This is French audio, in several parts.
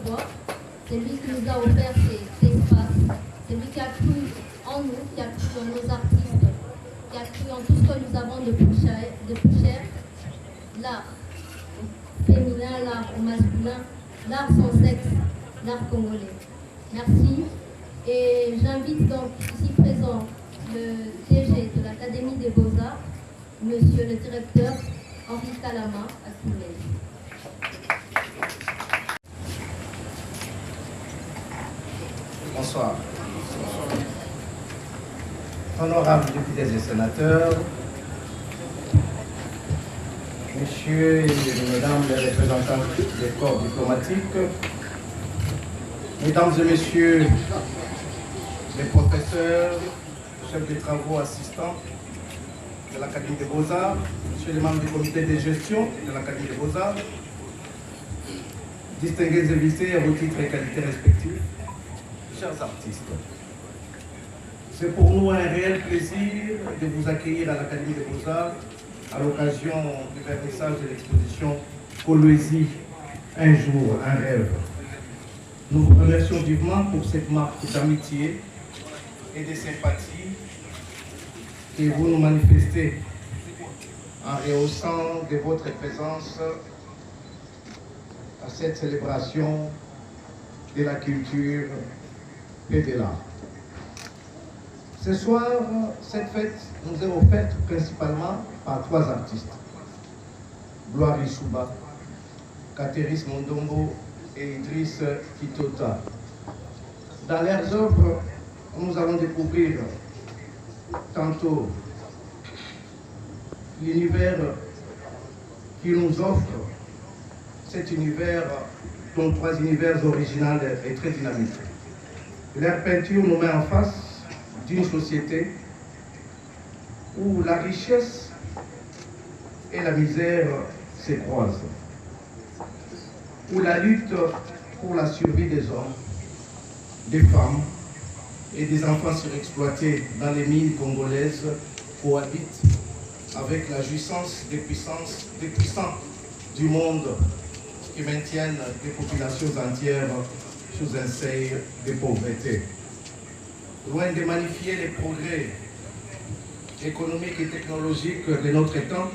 voix. C'est lui qui nous a offert cet espace. C'est lui qui a cru en nous, qui a cru en nos artistes, qui a cru en tout ce que nous avons de plus cher, l'art féminin, l'art au masculin, l'art sans sexe, l'art congolais. Merci. Et j'invite donc ici présent le DG de l'Académie des Beaux-Arts, Monsieur le directeur Henri Kalama, à Toulon. Bonsoir. Honorables députés et sénateurs, messieurs et mesdames les représentants des corps diplomatiques, mesdames et messieurs les professeurs, chefs de travaux assistants de l'Académie des Beaux-Arts, messieurs les membres du comité de gestion de l'Académie des Beaux-Arts, distingués invités à vos titres et qualités respectifs, chers artistes. C'est pour nous un réel plaisir de vous accueillir à l'Académie des Beaux-Arts à l'occasion du vernissage de l'exposition Coloésie, un jour, un rêve. Nous vous remercions vivement pour cette marque d'amitié et de sympathie que vous nous manifestez en rehaussant de votre présence à cette célébration de la culture et de l'art. Ce soir, cette fête nous est offerte principalement par trois artistes. Gloire Issouba, Kateris Mondombo et Idriss Kitota. Dans leurs œuvres, nous allons découvrir tantôt l'univers qui nous offre, cet univers dont trois univers originaux et très dynamiques. Leur peinture nous met en face d'une société où la richesse et la misère se croisent, où la lutte pour la survie des hommes, des femmes et des enfants surexploités dans les mines congolaises cohabitent avec la jouissance des puissants du monde qui maintiennent des populations entières sous un seuil de pauvreté. Loin de magnifier les progrès économiques et technologiques de notre temps,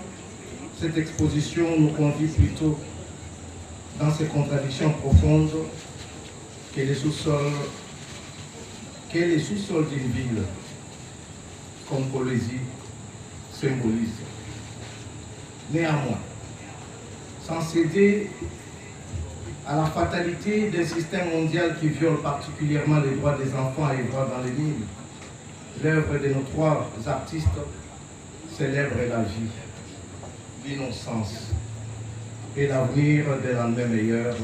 cette exposition nous conduit plutôt dans ces contradictions profondes que les sous-sols d'une ville comme Coloésie symbolisent. Néanmoins, sans céder à la fatalité d'un système mondial qui viole particulièrement les droits des enfants et les droits dans les mines, l'œuvre de nos trois artistes célèbre la vie, l'innocence et l'avenir de lendemain meilleur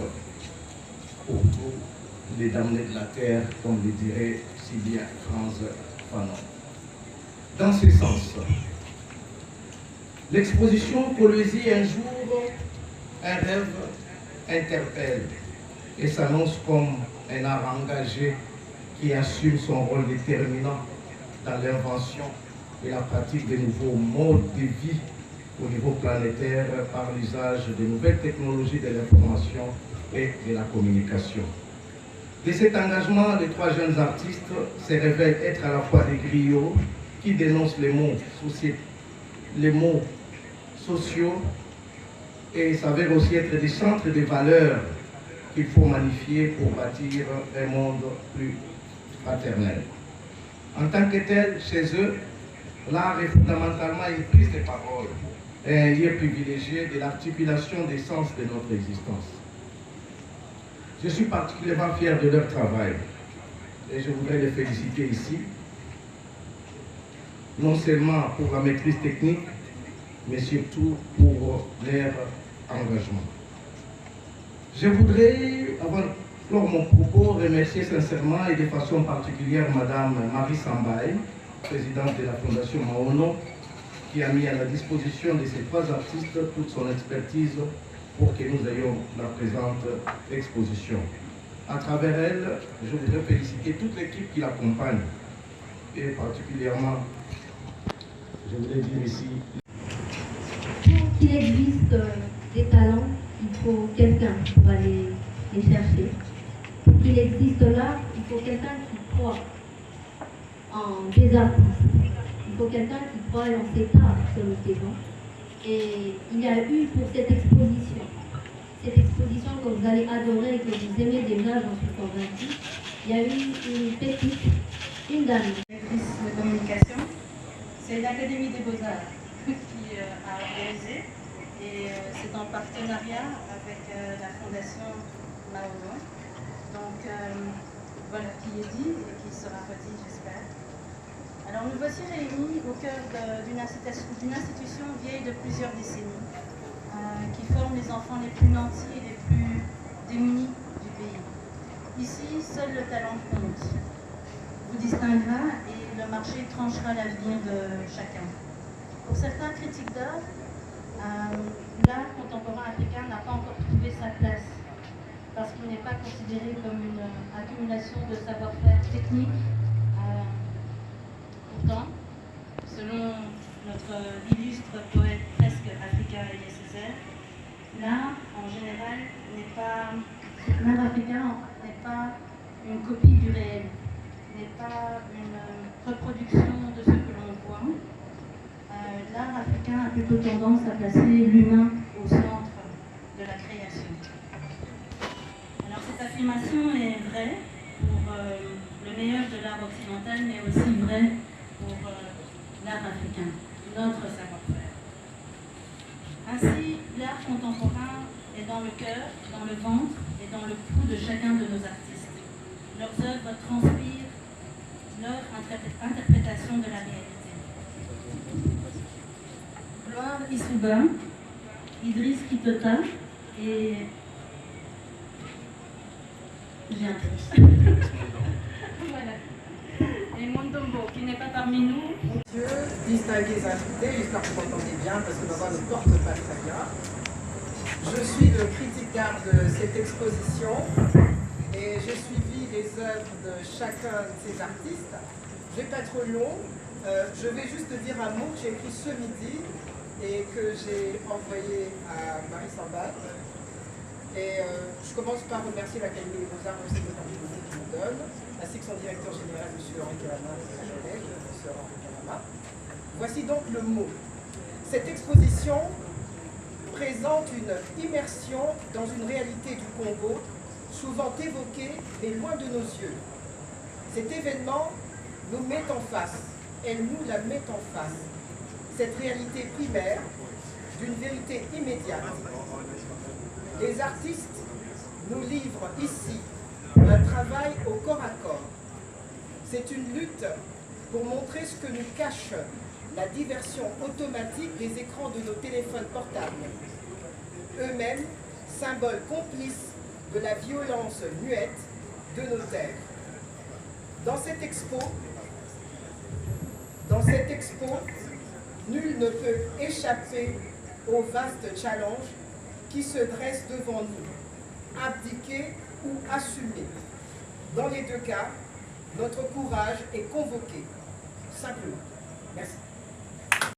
pour tous les damnés de la terre, comme le dirait si bien Frantz Fanon. Dans ce sens, l'exposition Coloésie un jour, un rêve interpelle et s'annonce comme un art engagé qui assume son rôle déterminant dans l'invention et la pratique de nouveaux modes de vie au niveau planétaire par l'usage de nouvelles technologies de l'information et de la communication. De cet engagement, les trois jeunes artistes se révèlent être à la fois des griots qui dénoncent les mots sociaux et s'avèrent aussi être des centres de valeurs qu'il faut magnifier pour bâtir un monde plus fraternel. En tant que tel, chez eux, l'art est fondamentalement une prise de parole et un lieu privilégié de l'articulation des sens de notre existence. Je suis particulièrement fier de leur travail et je voudrais les féliciter ici, non seulement pour la maîtrise technique, mais surtout pour leur engagement. Je voudrais, avant de clore mon propos, remercier sincèrement et de façon particulière Madame Marie Sambaï, présidente de la Fondation Maono, qui a mis à la disposition de ces trois artistes toute son expertise pour que nous ayons la présente exposition. À travers elle, je voudrais féliciter toute l'équipe qui l'accompagne, et particulièrement, je voudrais dire ici, pour qu'il existe des talents, il faut quelqu'un pour aller et chercher. Pour qu'il existe là, il faut quelqu'un qui croit en des artistes. Il faut quelqu'un qui croit en cet art que nous faisons. Et il y a eu pour cette exposition que vous allez adorer et que vous aimez déjà, j'en suis convaincue, il y a eu une petite, une dame. Directrice de communication, c'est l'Académie des Beaux-Arts qui a organisé et c'est en partenariat avec la Fondation Maono. Donc voilà qui est dit et qui sera redit, j'espère. Alors nous voici réunis au cœur d'une institution vieille de plusieurs décennies qui forme les enfants les plus nantis et les plus démunis du pays. Ici, seul le talent compte, vous distinguera et le marché tranchera l'avenir de chacun. Pour certains critiques d'art, l'art contemporain africain n'a pas encore trouvé sa place parce qu'il n'est pas considéré comme une accumulation de savoir-faire technique. Pourtant, selon notre illustre poète presque Africa et Césaire, l'art en général l'art africain n'est pas une copie du réel, n'est pas une reproduction de ce que l'on voit. L'art africain a plutôt tendance à placer l'humain au centre de la création. Alors cette affirmation est vraie pour le meilleur de l'art occidental, mais aussi vraie pour l'art africain, notre savoir-faire. Ainsi, l'art contemporain est dans le cœur, dans le ventre et dans le pouls de chacun de nos artistes. Leurs œuvres transpirent leur interprétation de la réalité. Gloire Issouba, Idriss Kitota et... j'ai un peu. Voilà. Et Mondombo, qui n'est pas parmi nous. Monsieur, distingués invités, j'espère que vous m'entendez bien parce que ma voix ne porte pas très bien. Je suis le critique d'art de cette exposition et j'ai suivi les œuvres de chacun de ces artistes. Je ne vais pas être trop long, je vais juste dire un mot que j'ai écrit ce midi et que j'ai envoyé à Marie Sambat. Et je commence par remercier l'Académie des Beaux-Arts aussi de l'opportunité qu'il nous donne, ainsi que son directeur général, M. Henri Kalama, et sa collègue, M. Henri Kalama. Voici donc le mot. Cette exposition présente une immersion dans une réalité du Congo, souvent évoquée, mais loin de nos yeux. Cet événement nous met en face, elle nous la met en face, cette réalité primaire d'une vérité immédiate. Les artistes nous livrent ici un travail au corps à corps. C'est une lutte pour montrer ce que nous cache la diversion automatique des écrans de nos téléphones portables. Eux-mêmes, symboles complices de la violence muette de nos terres. Dans cette expo, nul ne peut échapper au vaste challenge qui se dresse devant nous, abdiquer ou assumer. Dans les deux cas, notre courage est convoqué. Simplement. Merci.